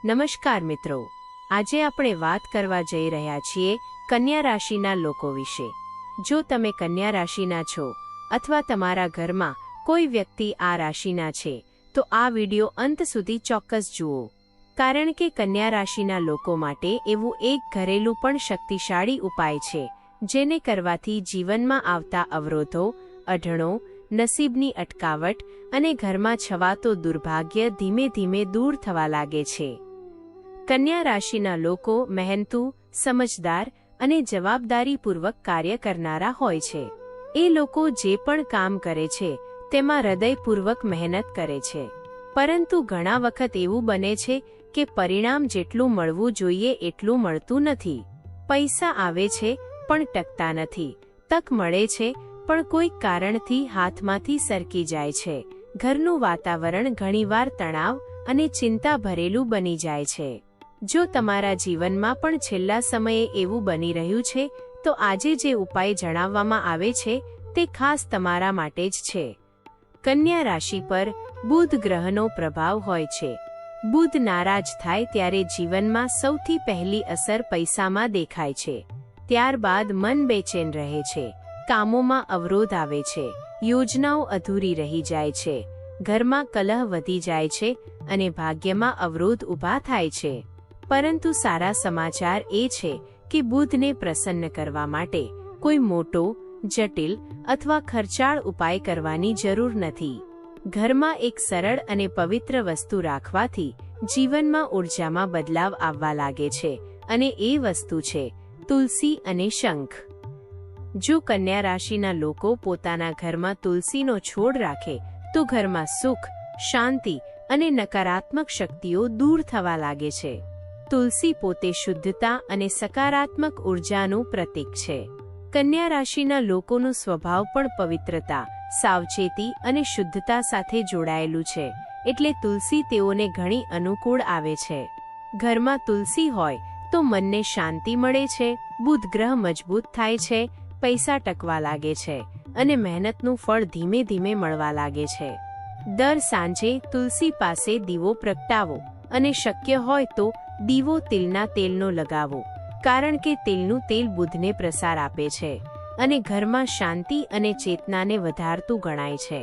નમસ્કાર મિત્રો, આજે આપણે વાત કરવા જઈ રહ્યા છીએ કન્યા રાશિના લોકો વિશે। જો તમે કન્યા રાશિના છો અથવા તમારા ઘરમાં કોઈ વ્યક્તિ આ રાશિના છે તો આ વિડિયો અંત સુધી ચોક્કસ જુઓ, કારણ કે કન્યા રાશિના લોકો માટે એવું એક ઘરેલું પણ શક્તિશાળી ઉપાય છે જેને કરવાથી જીવનમાં આવતા અવરોધો, અઢળો, નસીબની અટકાવટ અને ઘરમાં છવાતો દુર્ભાગ્ય ધીમે ધીમે દૂર થવા લાગે છે। કન્યા રાશિના લોકો મહેનતુ, સમજદાર અને જવાબદારીપૂર્વક કાર્ય કરનારા હોય છે। એ લોકો જે પણ કામ કરે છે તેમાં હૃદયપૂર્વક મહેનત કરે છે, પરંતુ ઘણા વખત એવું બને છે કે પરિણામ જેટલું મળવું જોઈએ એટલું મળતું નથી। પૈસા આવે છે પણ ટકતા નથી, તક મળે છે પણ કોઈક કારણથી હાથમાંથી સરકી જાય છે। ઘરનું વાતાવરણ ઘણીવાર તણાવ અને ચિંતા ભરેલું બની જાય છે। જો તમારા જીવનમાં પણ છેલ્લા સમયે એવું બની રહ્યું છે તો આજે જે ઉપાય જણાવવામાં આવે છે તે ખાસ તમારા માટે જ છે। કન્યા રાશિ પર બુધ ગ્રહનો પ્રભાવ હોય છે। બુધ નારાજ થાય ત્યારે જીવનમાં સૌથી પહેલી અસર પૈસામાં દેખાય છે, ત્યારબાદ મન બેચેન રહે છે, કામોમાં અવરોધ આવે છે, યોજનાઓ અધૂરી રહી જાય છે, ઘરમાં કલહ વધી જાય છે અને ભાગ્યમાં અવરોધ ઊભા થાય છે। પરંતુ સારા સમાચાર એ છે કે બુધને પ્રસન્ન કરવા માટે કોઈ મોટો, જટિલ અથવા ખર્ચાળ ઉપાય કરવાની જરૂર નથી। ઘરમાં એક સરળ અને પવિત્ર વસ્તુ રાખવાથી જીવનમાં ઊર્જામાં બદલાવ આવવા લાગે છે અને એ વસ્તુ છે તુલસી અને શંખ। જો કન્યા રાશિના લોકો પોતાના ઘરમાં તુલસીનો છોડ રાખે તો ઘરમાં સુખ, શાંતિ અને નકારાત્મક શક્તિઓ દૂર થવા લાગે છે। તુલસી પોતે શુદ્ધતા અને સકારાત્મક ઉર્જાનું પ્રતીક છે। કન્યા રાશિના લોકોનો સ્વભાવ પણ પવિત્રતા, સાવચેતી અને શુદ્ધતા સાથે જોડાયેલું છે, એટલે તુલસી તેઓને ઘણી અનુકૂળ આવે છે। ઘરમાં તુલસી હોય તો મનને શાંતિ મળે છે, બુધ ગ્રહ મજબૂત થાય છે, પૈસા ટકવા લાગે છે અને મહેનતનું ફળ ધીમે ધીમે મળવા લાગે છે। દર સાંજે તુલસી પાસે દીવો પ્રગટાવો અને શક્ય હોય તો દીવો તિલના તેલનો લગાવો, કારણ કે તિલનું તેલ બુધને પ્રસાર આપે છે અને ઘરમાં શાંતિ અને ચેતનાને વધારતું ગણાય છે।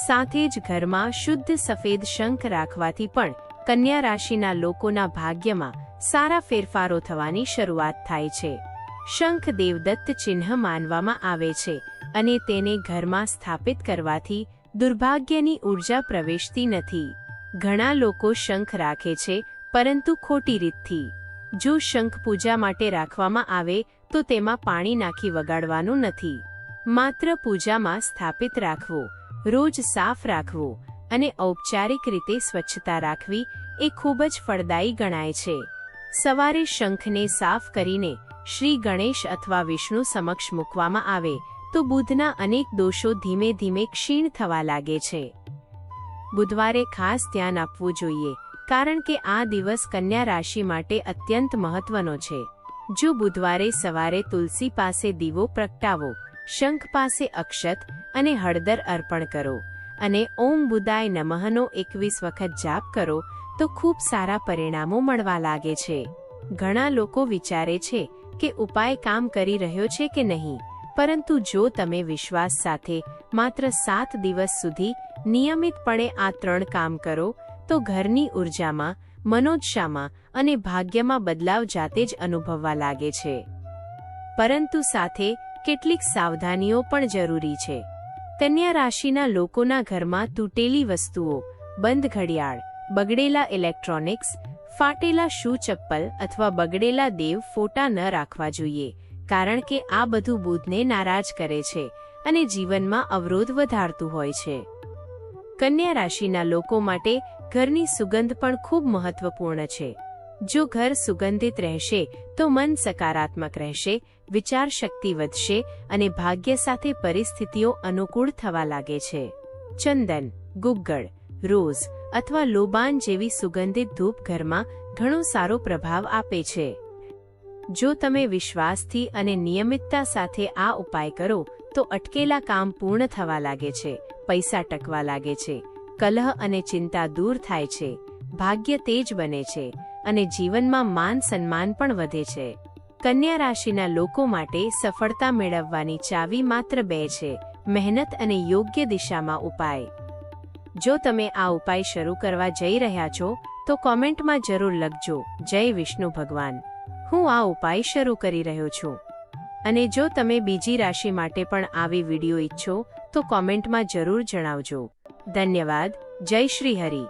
સાથે જ ઘરમાં શુદ્ધ સફેદ શંખ રાખવાથી પણ કન્યા રાશિના લોકોના ભાગ્યમાં સારા ફેરફારો થવાની શરૂઆત થાય છે। શંખ દેવદત્ત ચિહ્ન માનવામાં આવે છે અને તેને ઘરમાં સ્થાપિત કરવાથી દુર્ભાગ્યની ઉર્જા પ્રવેશતી નથી। ઘણા લોકો શંખ રાખે છે પરંતુ ખોટી રીતથી। જો શંખ પૂજા માટે રાખવામાં આવે તો તેમાં પાણી નાખી વગાડવાનું નથી, માત્ર પૂજામાં સ્થાપિત રાખવો, રોજ સાફ રાખવો અને ઔપચારિક રીતે સ્વચ્છતા રાખવી એ ખૂબ જ ફળદાયી ગણાય છે। સવારે શંખને સાફ કરીને શ્રી ગણેશ અથવા વિષ્ણુ સમક્ષ મૂકવામાં આવે તો બુધના અનેક દોષો ધીમે ધીમે ક્ષીણ થવા લાગે છે। બુધવારે ખાસ ધ્યાન આપવું જોઈએ, કારણ કે આ દિવસ કન્યા રાશિ માટે અત્યંત મહત્વનો છે। જો બુધવારે સવારે તુલસી પાસે દીવો પ્રગટાવો, શંખ પાસે અક્ષત અને હળદર અર્પણ કરો અને ઓમ બુધાય નમઃનો 21 વખત જાપ કરો તો ખૂબ સારા પરિણામો મળવા લાગે છે। ઘણા લોકો વિચારે છે કે ઉપાય કામ કરી રહ્યો છે કે નહીં, પરંતુ જો તમે વિશ્વાસ સાથે માત્ર 7 દિવસ સુધી નિયમિતપણે આ 3 કામ કરો તો ઘરની ઉર્જામાં, મનોદશામાં અને ભાગ્યમાં બદલાવ જાતે જ અનુભવવા લાગે છે। પરંતુ સાથે કેટલીક સાવધાનીઓ પણ જરૂરી છે। કન્યા રાશિના લોકોના ઘરમાં તૂટેલી વસ્તુઓ, બંધ ઘડિયાળ, બગડેલા ઇલેક્ટ્રોનિક્સ, ફાટેલા શૂ ચપ્પલ અથવા બગડેલા દેવ ફોટા ન રાખવા જોઈએ, કારણ કે આ બધું બુધને નારાજ કરે છે અને જીવનમાં અવરોધ વધારતું હોય છે। કન્યા રાશિના લોકો માટે ઘરની સુગંધ પણ ખૂબ મહત્વપૂર્ણ છે। જો ઘર સુગંધિત રહેશે તો મન સકારાત્મક રહેશે, વિચાર શક્તિ વધશે અને ભાગ્ય સાથે પરિસ્થિતિઓ અનુકૂળ થવા લાગે છે। ચંદન, ગુગ્ગળ, રોઝ અથવા લોબાન જેવી સુગંધિત ધૂપ ઘરમાં ઘણો સારો પ્રભાવ આપે છે। જો તમે વિશ્વાસથી અને નિયમિતતા સાથે આ ઉપાય કરો તો અટકેલા કામ પૂર્ણ થવા લાગે છે, પૈસા ટકવા લાગે છે, કલહ અને ચિંતા દૂર થાય છે, ભાગ્ય તેજ બને છે અને જીવનમાં માન સન્માન પણ વધે છે. કન્યા રાશિના લોકો માટે સફળતા મેળવવાની ચાવી માત્ર 2 છે: મહેનત અને યોગ્ય દિશામાં ઉપાય. જો તમે આ ઉપાય શરૂ કરવા જઈ રહ્યા છો તો કોમેન્ટમાં જરૂર લખજો, જય વિષ્ણુ ભગવાન, હું આ ઉપાય શરૂ કરી રહ્યો છું. અને જો તમે બીજી રાશિ માટે પણ આવી વિડીયો ઈચ્છો તો કોમેન્ટમાં જરૂર જણાવજો. ધન્યવાદ. જય શ્રી હરિ.